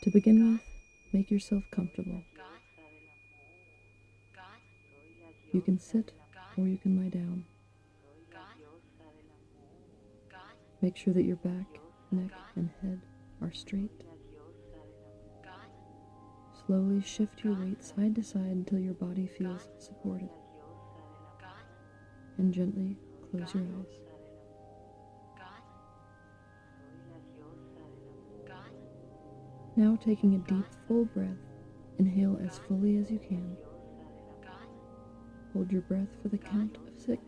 To begin with, make yourself comfortable. You can sit or you can lie down. Make sure that your back, neck, and head are straight. Slowly shift your weight side to side until your body feels supported. And gently close your eyes. Now taking a deep, full breath, inhale as fully as you can. Hold your breath for the count of 6.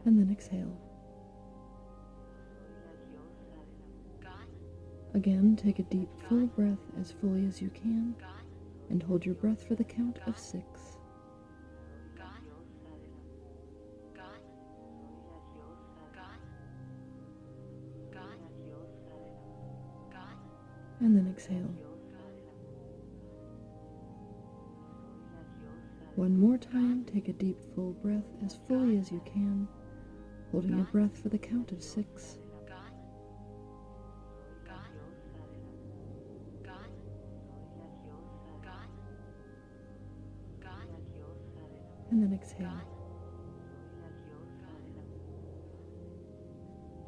And then exhale. Again, take a deep, full breath as fully as you can, and hold your breath for the count of 6. And then exhale. One more time, take a deep, full breath as fully as you can, holding your breath for the count of 6. And then exhale.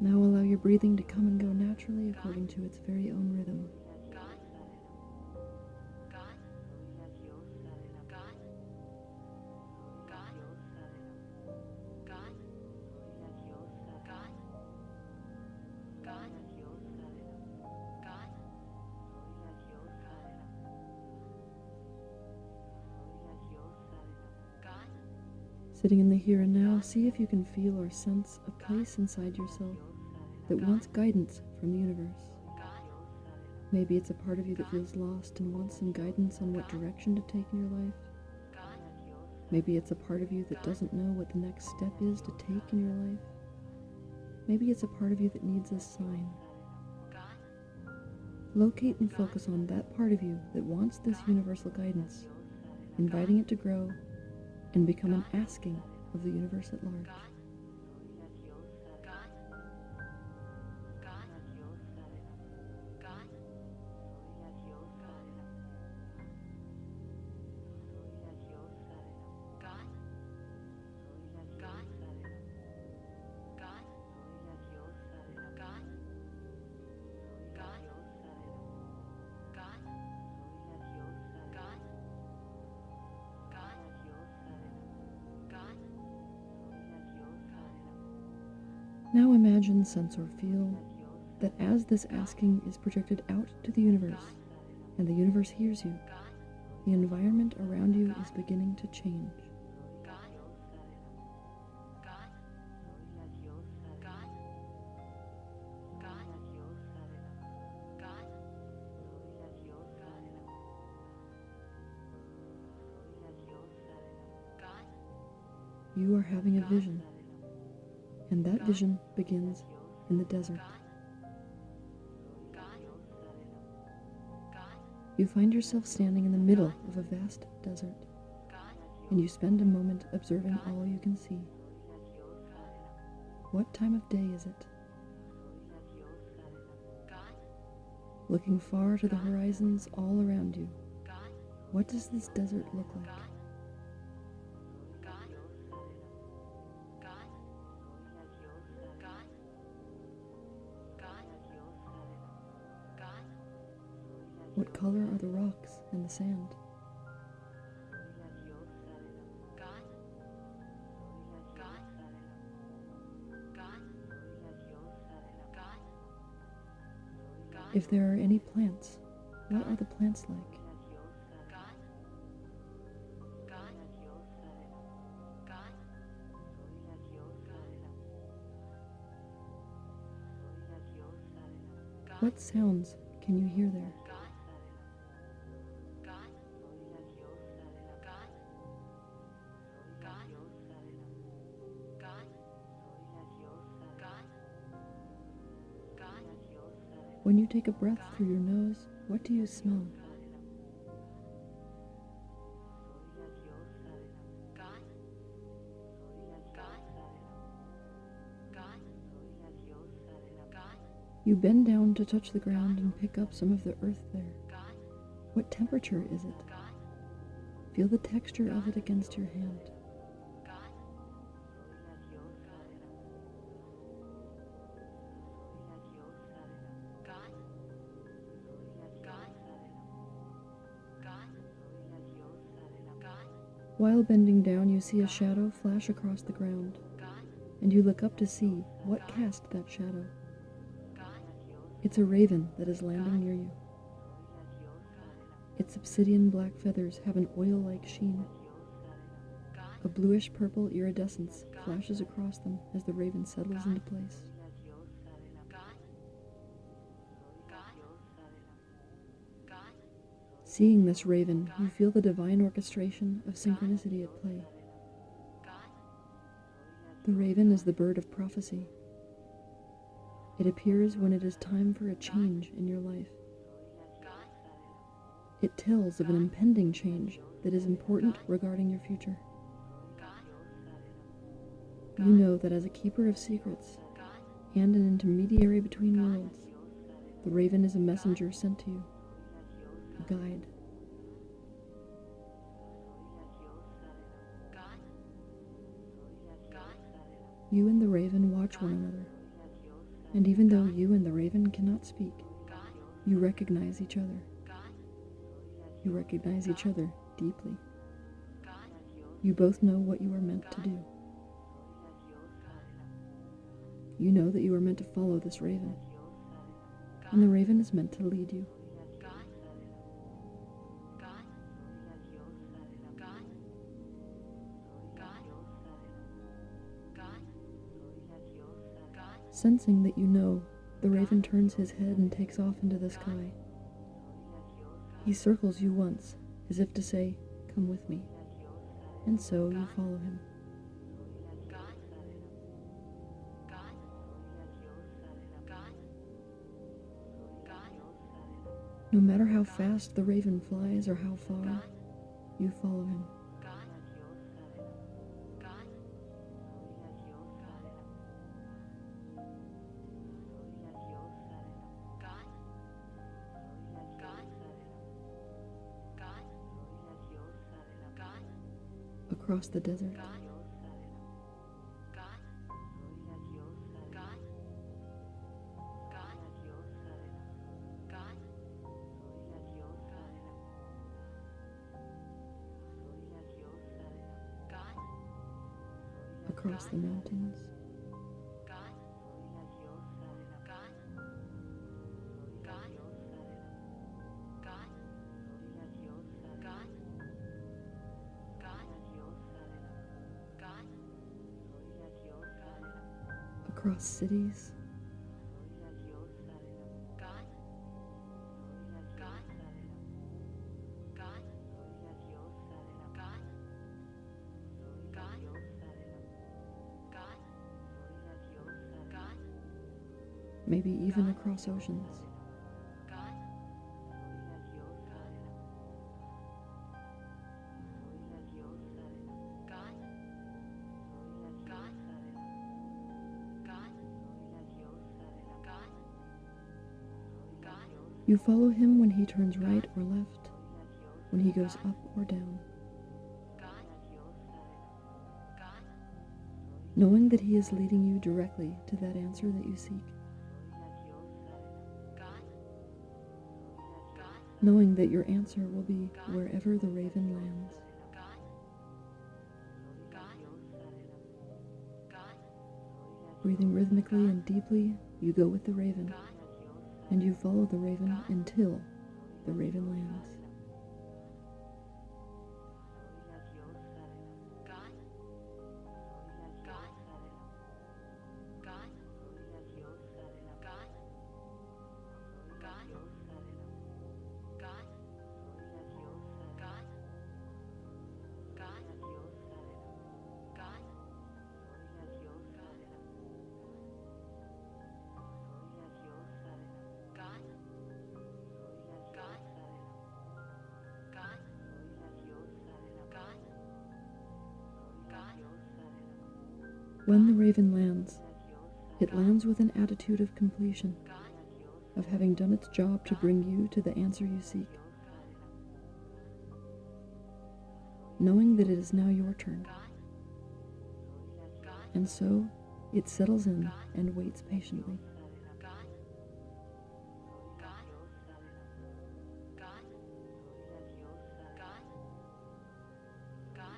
Now allow your breathing to come and go naturally according to its very own rhythm. Sitting in the here and now, see if you can feel or sense a place inside yourself that wants guidance from the universe. Maybe it's a part of you that feels lost and wants some guidance on what direction to take in your life. Maybe it's a part of you that doesn't know what the next step is to take in your life. Maybe it's a part of you that needs a sign. Locate and focus on that part of you that wants this universal guidance, inviting it to grow and become an asking of the universe at large. Now imagine, sense, or feel that as this asking is projected out to the universe, and the universe hears you, the environment around you is beginning to change. You are having a vision, and that vision begins in the desert. You find yourself standing in the middle of a vast desert, and you spend a moment observing all you can see. What time of day is it? Looking far to the horizons all around you, what does this desert look like? What color are the rocks and the sand? If there are any plants, what are the plants like? What sounds can you hear there? When you take a breath through your nose, what do you smell? You bend down to touch the ground and pick up some of the earth there. What temperature is it? Feel the texture of it against your hand. While bending down, you see a shadow flash across the ground, and you look up to see what cast that shadow. It's a raven that is landing near you. Its obsidian black feathers have an oil-like sheen. A bluish-purple iridescence flashes across them as the raven settles into place. Seeing this raven, you feel the divine orchestration of synchronicity at play. The raven is the bird of prophecy. It appears when it is time for a change in your life. It tells of an impending change that is important regarding your future. You know that as a keeper of secrets and an intermediary between worlds, the raven is a messenger sent to you, a guide. You and the raven watch one another, and even though you and the raven cannot speak, you recognize each other. You recognize each other deeply. You both know what you are meant to do. You know that you are meant to follow this raven, and the raven is meant to lead you. Sensing that you know, the raven turns his head and takes off into the sky. He circles you once, as if to say, "Come with me," and so you follow him. No matter how fast the raven flies or how far, you follow him. Across the desert, across the mountains, across cities, maybe even across oceans. You follow him when he turns right or left, when he goes up or down, knowing that he is leading you directly to that answer that you seek, knowing that your answer will be wherever the raven lands. Breathing rhythmically and deeply, you go with the raven, and you follow the raven until the raven lands. When the raven lands, it lands with an attitude of completion, of having done its job to bring you to the answer you seek, knowing that it is now your turn. And so, it settles in and waits patiently.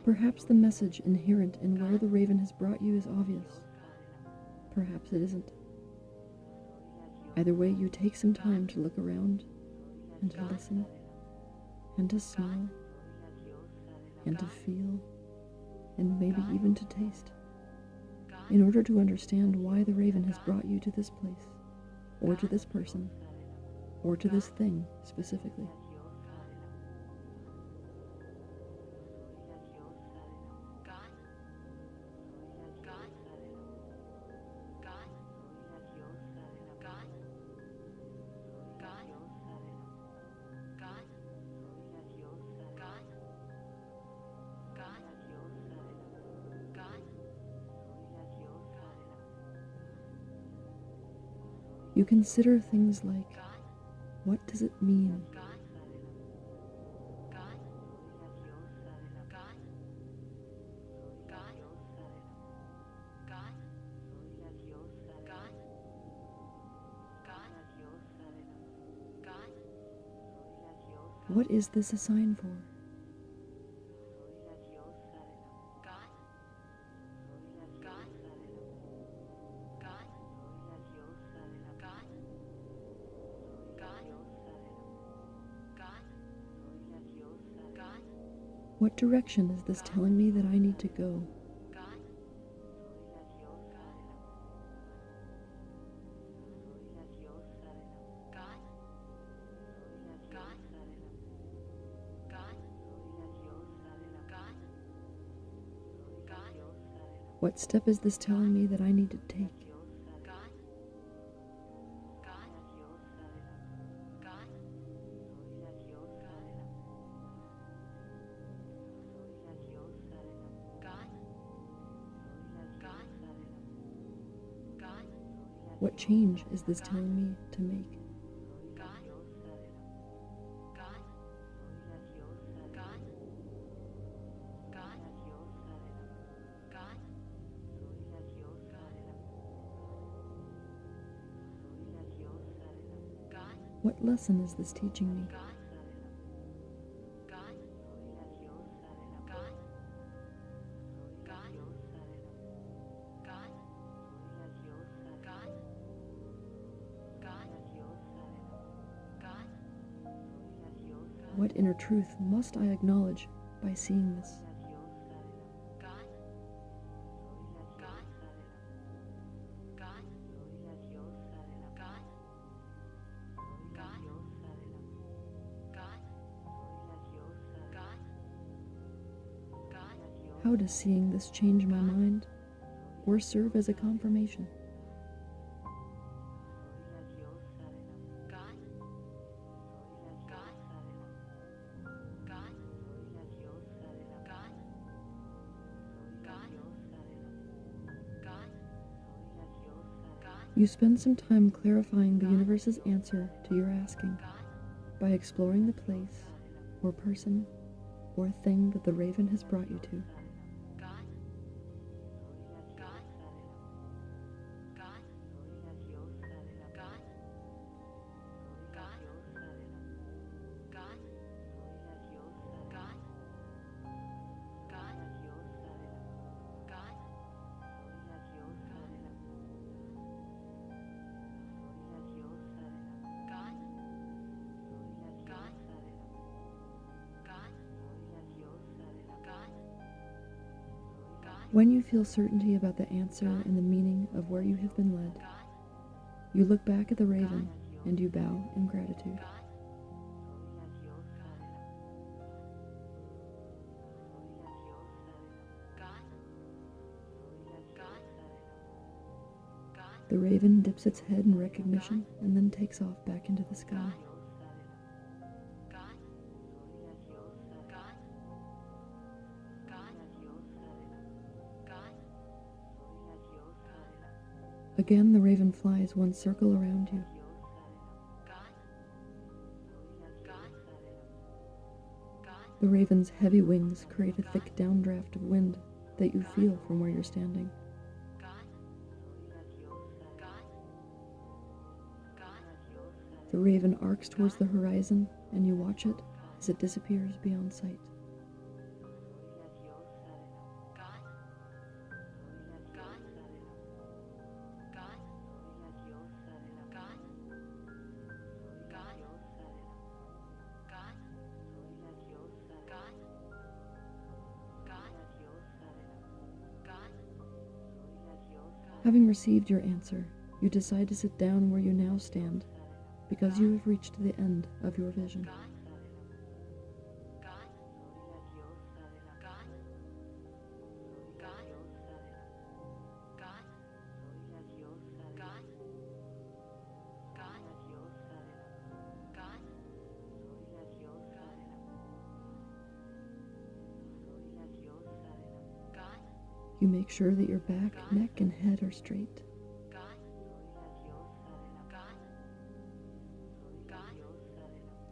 Perhaps the message inherent in where the raven has brought you is obvious. Perhaps it isn't. Either way, you take some time to look around and to listen and to smell and to feel and maybe even to taste in order to understand why the raven has brought you to this place or to this person or to this thing specifically. You consider things like, what does it mean? What is this a sign for? What direction is this telling me that I need to go? What step is this telling me that I need to take? What change is this telling me to make? What lesson is this teaching me? What inner truth must I acknowledge by seeing this? How does seeing this change my mind or serve as a confirmation? You spend some time clarifying the universe's answer to your asking by exploring the place or person or thing that the raven has brought you to. When you feel certainty about the answer and the meaning of where you have been led, you look back at the raven and you bow in gratitude. The raven dips its head in recognition and then takes off back into the sky. Again, the raven flies one circle around you, The raven's heavy wings create a thick downdraft of wind that you feel from where you're standing. The raven arcs towards the horizon, and you watch it as it disappears beyond sight. Having received your answer, you decide to sit down where you now stand, because you have reached the end of your vision. You make sure that your back, neck, and head are straight.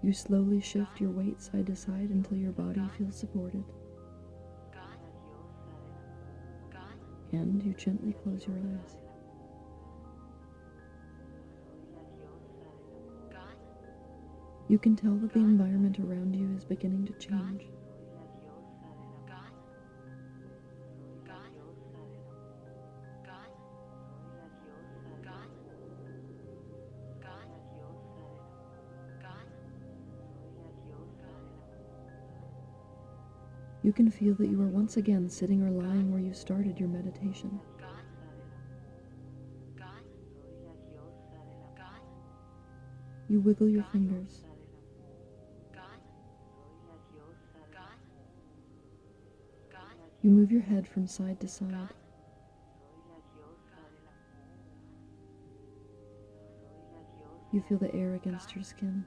You slowly shift your weight side to side until your body feels supported. And you gently close your eyes. You can tell that the environment around you is beginning to change. You can feel that you are once again sitting or lying where you started your meditation. You wiggle your fingers. You move your head from side to side. You feel the air against your skin.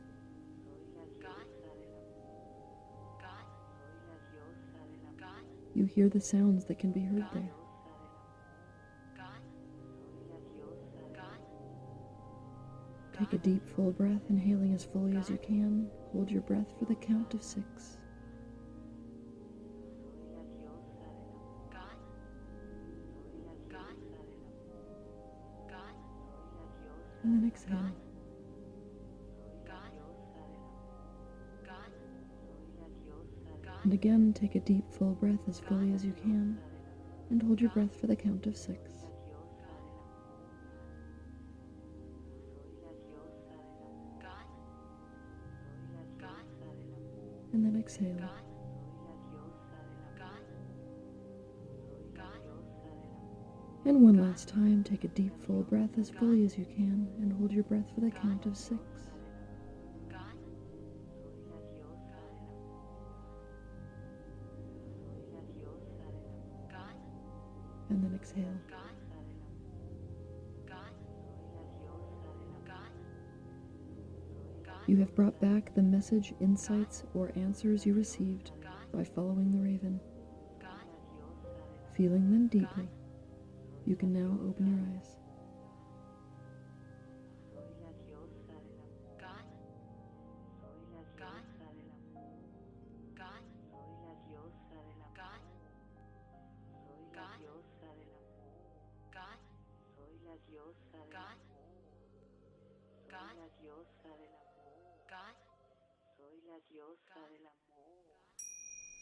You hear the sounds that can be heard there. Take a deep, full breath, inhaling as fully as you can. Hold your breath for the count of 6. And then exhale. And again, take a deep, full breath as fully as you can, and hold your breath for the count of 6. And then exhale. And one last time, take a deep, full breath as fully as you can, and hold your breath for the count of 6. And then exhale. You have brought back the message, insights, or answers you received by following the raven. Feeling them deeply, you can now open your eyes. Soy la diosa del amor.